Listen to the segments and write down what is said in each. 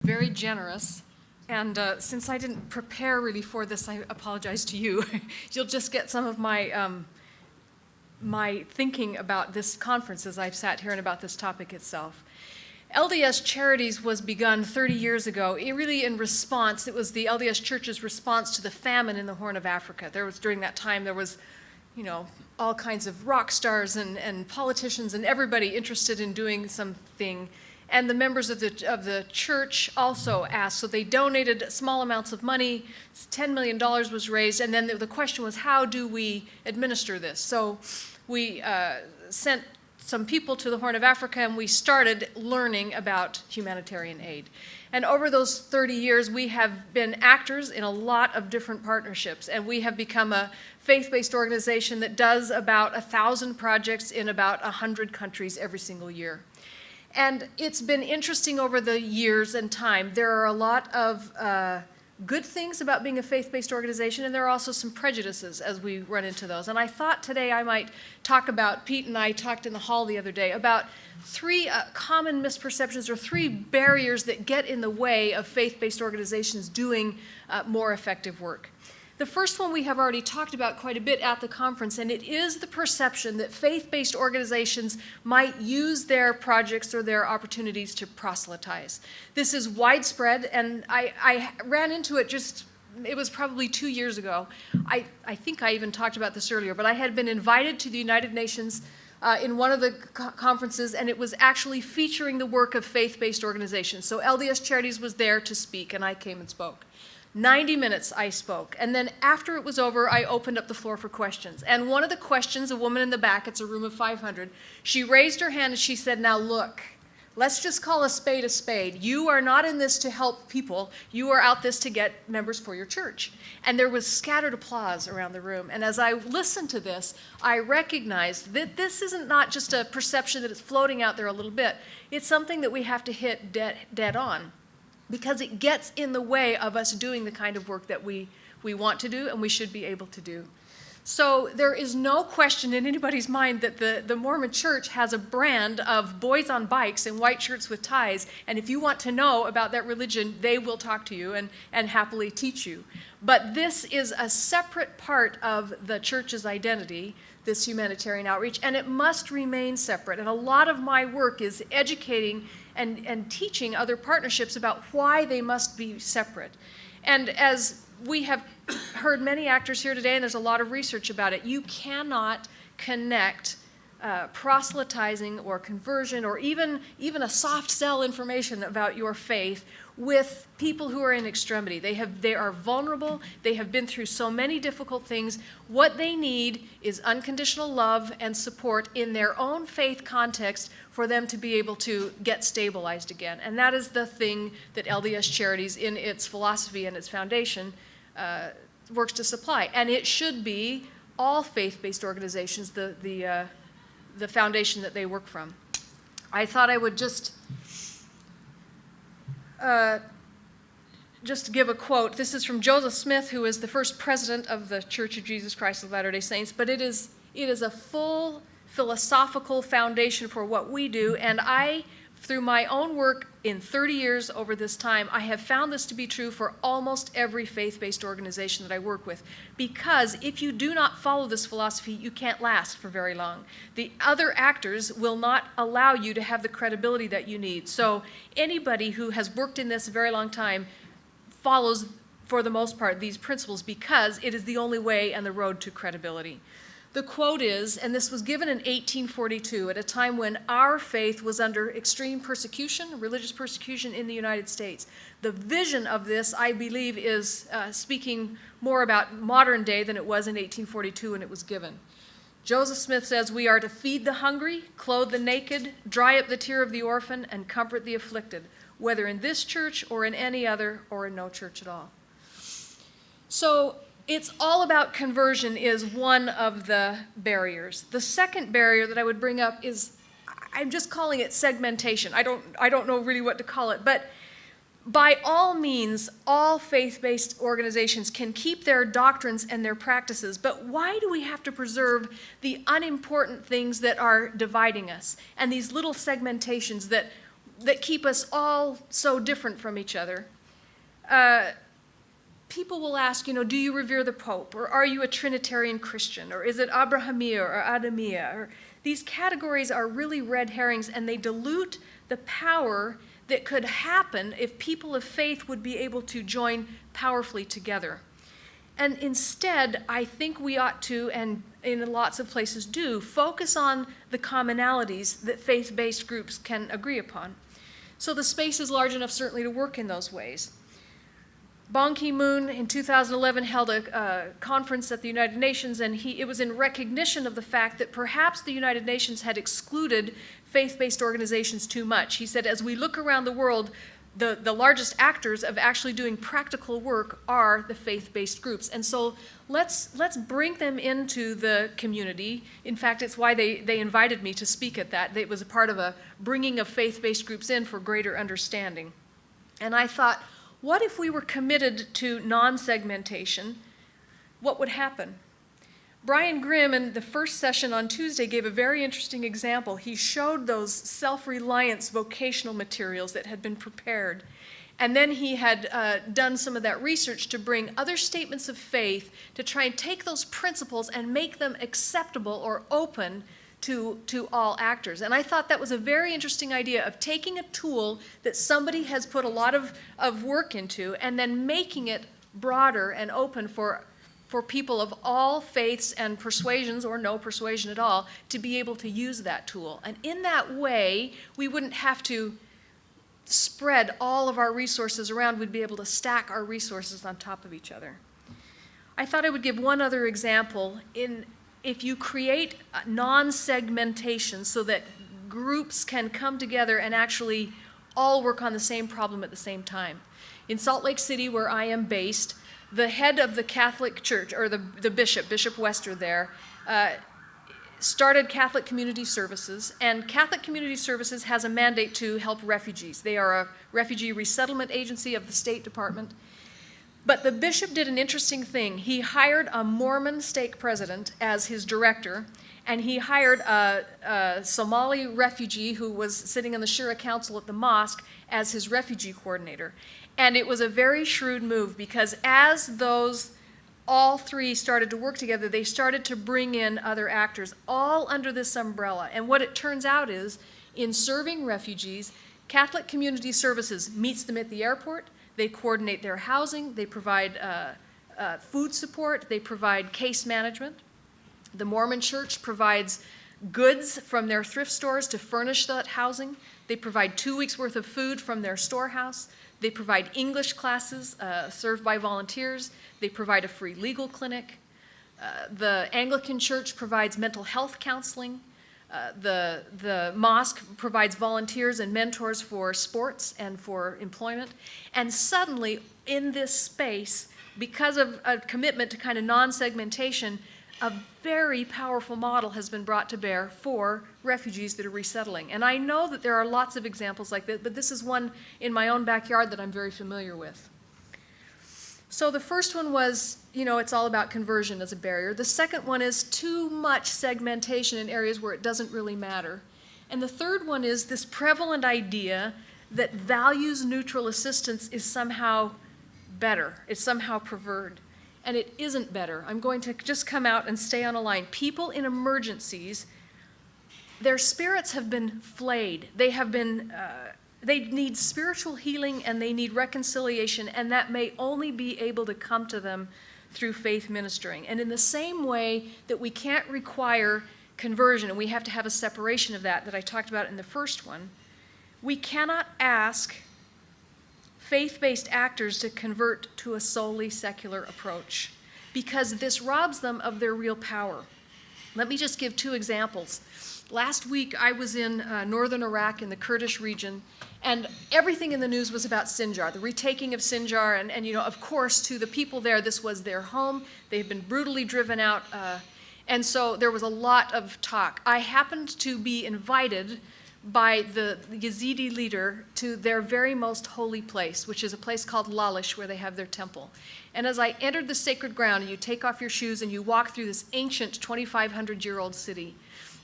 very generous. And since I didn't prepare really for this, I apologize to you. You'll just get some of my thinking about this conference as I've sat here and about this topic itself. LDS Charities was begun 30 years ago, it was the LDS Church's response to the famine in the Horn of Africa. During that time, there was, all kinds of rock stars and politicians and everybody interested in doing something. And the members of the church also asked, so they donated small amounts of money, $10 million was raised, and then the question was, how do we administer this? So we sent some people to the Horn of Africa, and we started learning about humanitarian aid. And over those 30 years, we have been actors in a lot of different partnerships, and we have become a faith-based organization that does about 1,000 projects in about 100 countries every single year. And it's been interesting over the years and time. There are a lot of good things about being a faith-based organization, and there are also some prejudices as we run into those. And I thought today I might talk about, Pete and I talked in the hall the other day, about three common misperceptions or three barriers that get in the way of faith-based organizations doing more effective work. The first one we have already talked about quite a bit at the conference, and it is the perception that faith-based organizations might use their projects or their opportunities to proselytize. This is widespread, and I ran into it it was probably 2 years ago. I think I even talked about this earlier, but I had been invited to the United Nations in one of the conferences, and it was actually featuring the work of faith-based organizations. So LDS Charities was there to speak, and I came and spoke. 90 minutes I spoke, and then after it was over, I opened up the floor for questions. And one of the questions, a woman in the back, it's a room of 500, she raised her hand and she said, now look, let's just call a spade a spade. You are not in this to help people, you are out this to get members for your church. And there was scattered applause around the room. And as I listened to this, I recognized that this isn't not just a perception that is floating out there a little bit, it's something that we have to hit dead on, because it gets in the way of us doing the kind of work that we want to do and we should be able to do. So there is no question in anybody's mind that the Mormon Church has a brand of boys on bikes and white shirts with ties, and if you want to know about that religion, they will talk to you and happily teach you. But this is a separate part of the church's identity, this humanitarian outreach, and it must remain separate. And a lot of my work is educating and teaching other partnerships about why they must be separate. And as we have heard many actors here today, and there's a lot of research about it, you cannot connect proselytizing or conversion or even a soft sell information about your faith with people who are in extremity. They are vulnerable. They have been through so many difficult things. What they need is unconditional love and support in their own faith context for them to be able to get stabilized again. And that is the thing that LDS Charities, in its philosophy and its foundation, works to supply. And it should be all faith-based organizations, the foundation that they work from. I thought I would just give a quote. This is from Joseph Smith, who is the first president of the Church of Jesus Christ of Latter-day Saints, but it is a full philosophical foundation for what we do, and I, through my own work in 30 years over this time, I have found this to be true for almost every faith-based organization that I work with, because if you do not follow this philosophy, you can't last for very long. The other actors will not allow you to have the credibility that you need. So anybody who has worked in this a very long time follows, for the most part, these principles, because it is the only way and the road to credibility. The quote is, and this was given in 1842 at a time when our faith was under extreme persecution, religious persecution in the United States. The vision of this, I believe, is speaking more about modern day than it was in 1842 when it was given. Joseph Smith says, "We are to feed the hungry, clothe the naked, dry up the tear of the orphan, and comfort the afflicted, whether in this church or in any other or in no church at all." So it's all about conversion is one of the barriers. The second barrier that I would bring up is, I'm just calling it segmentation. I don't know really what to call it, but by all means, all faith-based organizations can keep their doctrines and their practices, but why do we have to preserve the unimportant things that are dividing us and these little segmentations that that keep us all so different from each other. People will ask, do you revere the Pope? Or are you a Trinitarian Christian? Or is it Abrahamia or Adamia? Or these categories are really red herrings, and they dilute the power that could happen if people of faith would be able to join powerfully together. And instead, I think we ought to, and in lots of places do, focus on the commonalities that faith-based groups can agree upon. So the space is large enough, certainly, to work in those ways. Ban Ki-moon in 2011 held a conference at the United Nations, and it was in recognition of the fact that perhaps the United Nations had excluded faith-based organizations too much. He said, as we look around the world, the largest actors of actually doing practical work are the faith-based groups. And so let's bring them into the community. In fact, it's why they invited me to speak at that. It was a part of a bringing of faith-based groups in for greater understanding. And I thought, what if we were committed to non-segmentation? What would happen? Brian Grimm, in the first session on Tuesday, gave a very interesting example. He showed those self-reliance vocational materials that had been prepared. And then he had done some of that research to bring other statements of faith to try and take those principles and make them acceptable or open to all actors. And I thought that was a very interesting idea of taking a tool that somebody has put a lot of work into and then making it broader and open for people of all faiths and persuasions, or no persuasion at all, to be able to use that tool. And in that way, we wouldn't have to spread all of our resources around. We'd be able to stack our resources on top of each other. I thought I would give one other example. If you create non-segmentation so that groups can come together and actually all work on the same problem at the same time. In Salt Lake City, where I am based, the head of the Catholic Church, or the bishop, Bishop Wester there, started Catholic Community Services, and Catholic Community Services has a mandate to help refugees. They are a refugee resettlement agency of the State Department. But the bishop did an interesting thing. He hired a Mormon stake president as his director, and he hired a Somali refugee who was sitting on the Shura Council at the mosque as his refugee coordinator. And it was a very shrewd move, because as all three started to work together, they started to bring in other actors, all under this umbrella. And what it turns out is, in serving refugees, Catholic Community Services meets them at the airport. They coordinate their housing, they provide food support, they provide case management. The Mormon Church provides goods from their thrift stores to furnish that housing. They provide 2 weeks' worth of food from their storehouse. They provide English classes served by volunteers. They provide a free legal clinic. The Anglican Church provides mental health counseling. The mosque provides volunteers and mentors for sports and for employment. And suddenly, in this space, because of a commitment to kind of non-segmentation, a very powerful model has been brought to bear for refugees that are resettling. And I know that there are lots of examples like this, but this is one in my own backyard that I'm very familiar with. So the first one was, it's all about conversion as a barrier. The second one is too much segmentation in areas where it doesn't really matter. And the third one is this prevalent idea that values-neutral assistance is somehow better. It's somehow preferred. And it isn't better. I'm going to just come out and stay on a line. People in emergencies, their spirits have been flayed. They need spiritual healing and they need reconciliation, and that may only be able to come to them through faith ministering. And in the same way that we can't require conversion, and we have to have a separation of that I talked about in the first one, we cannot ask faith-based actors to convert to a solely secular approach, because this robs them of their real power. Let me just give two examples. Last week, I was in northern Iraq in the Kurdish region, and everything in the news was about Sinjar, the retaking of Sinjar, and of course, to the people there, this was their home. They had been brutally driven out, and so there was a lot of talk. I happened to be invited by the Yazidi leader to their very most holy place, which is a place called Lalish, where they have their temple. And as I entered the sacred ground, you take off your shoes and you walk through this ancient 2,500-year-old city.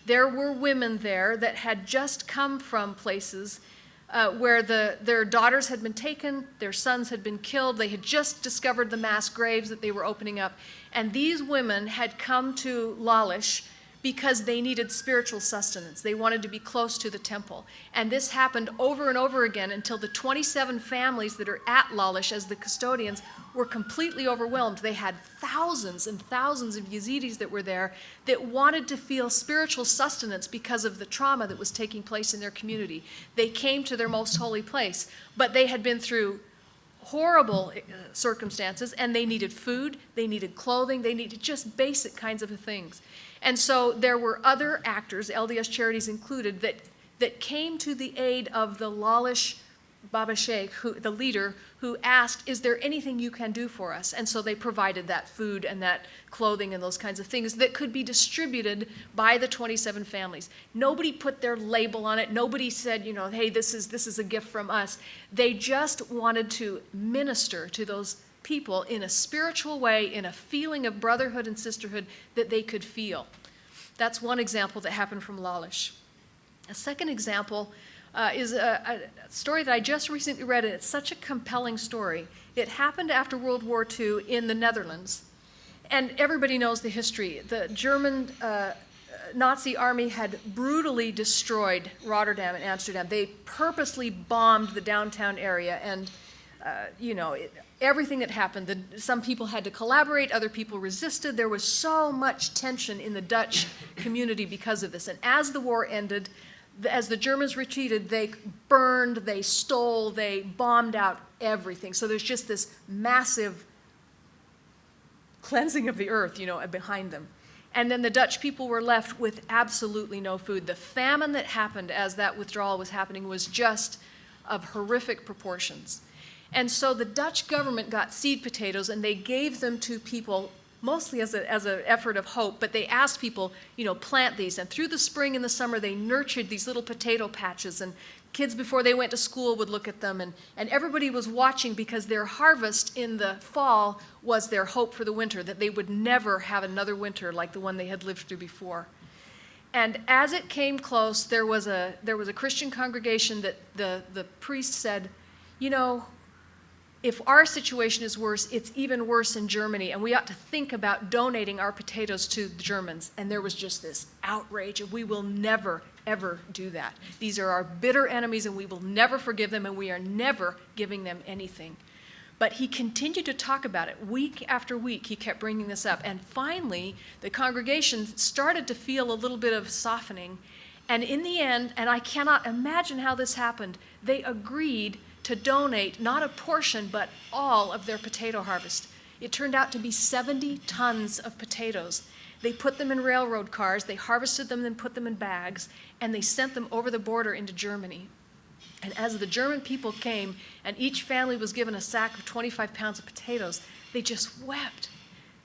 There were women there that had just come from places where their daughters had been taken, their sons had been killed. They had just discovered the mass graves that they were opening up. And these women had come to Lalish because they needed spiritual sustenance. They wanted to be close to the temple. And this happened over and over again until the 27 families that are at Lalish as the custodians were completely overwhelmed. They had thousands and thousands of Yazidis that were there that wanted to feel spiritual sustenance because of the trauma that was taking place in their community. They came to their most holy place, but they had been through horrible circumstances, and they needed food, they needed clothing, they needed just basic kinds of things. And so there were other actors, LDS Charities included, that came to the aid of the Lalish Baba Sheikh, the leader, who asked, is there anything you can do for us? And so they provided that food and that clothing and those kinds of things that could be distributed by the 27 families. Nobody put their label on it. Nobody said, hey, this is a gift from us. They just wanted to minister to those people in a spiritual way, in a feeling of brotherhood and sisterhood that they could feel. That's one example that happened from Lalish. A second example is a story that I just recently read, and it's such a compelling story. It happened after World War II in the Netherlands. And everybody knows the history. The German Nazi army had brutally destroyed Rotterdam and Amsterdam. They purposely bombed the downtown area, and everything that happened, some people had to collaborate, other people resisted. There was so much tension in the Dutch community because of this. And as the war ended, as the Germans retreated, they burned, they stole, they bombed out everything. So there's just this massive cleansing of the earth, behind them. And then the Dutch people were left with absolutely no food. The famine that happened as that withdrawal was happening was just of horrific proportions. And so the Dutch government got seed potatoes, and they gave them to people mostly as an effort of hope, but they asked people, plant these. And through the spring and the summer, they nurtured these little potato patches, and kids before they went to school would look at them, and everybody was watching because their harvest in the fall was their hope for the winter, that they would never have another winter like the one they had lived through before. And as it came close, there was a Christian congregation that the priest said, if our situation is worse, it's even worse in Germany, and we ought to think about donating our potatoes to the Germans. And there was just this outrage of, we will never, ever do that. These are our bitter enemies, and we will never forgive them, and we are never giving them anything. But he continued to talk about it. Week after week, he kept bringing this up. And finally, the congregation started to feel a little bit of softening. And in the end, and I cannot imagine how this happened, they agreed to donate not a portion, but all of their potato harvest. It turned out to be 70 tons of potatoes. They put them in railroad cars, they harvested them, then put them in bags, and they sent them over the border into Germany. And as the German people came, and each family was given a sack of 25 pounds of potatoes, they just wept.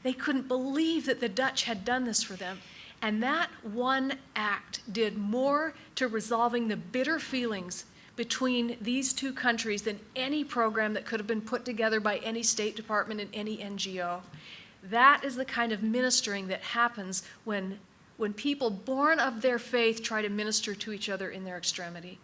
They couldn't believe that the Dutch had done this for them. And that one act did more to resolving the bitter feelings between these two countries than any program that could have been put together by any State Department and any NGO. That is the kind of ministering that happens when people born of their faith try to minister to each other in their extremity.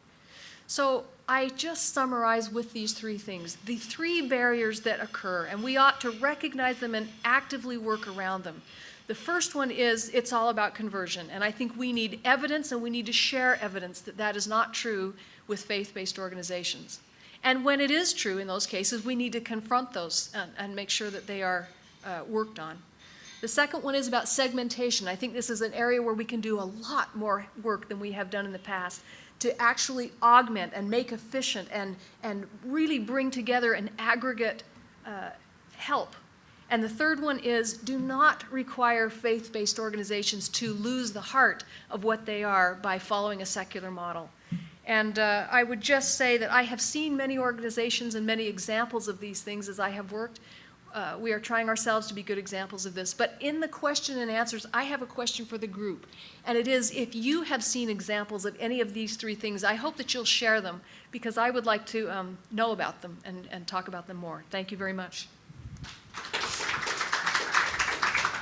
So I just summarize with these three things, the three barriers that occur, and we ought to recognize them and actively work around them. The first one is it's all about conversion, and I think we need evidence, and we need to share evidence that that is not true with faith-based organizations. And when it is true in those cases, we need to confront those and make sure that they are worked on. The second one is about segmentation. I think this is an area where we can do a lot more work than we have done in the past to actually augment and make efficient and really bring together an aggregate help. And the third one is do not require faith-based organizations to lose the heart of what they are by following a secular model. And I would just say that I have seen many organizations and many examples of these things as I have worked. We are trying ourselves to be good examples of this. But in the question and answers, I have a question for the group. And it is, if you have seen examples of any of these three things, I hope that you'll share them, because I would like to know about them and talk about them more. Thank you very much.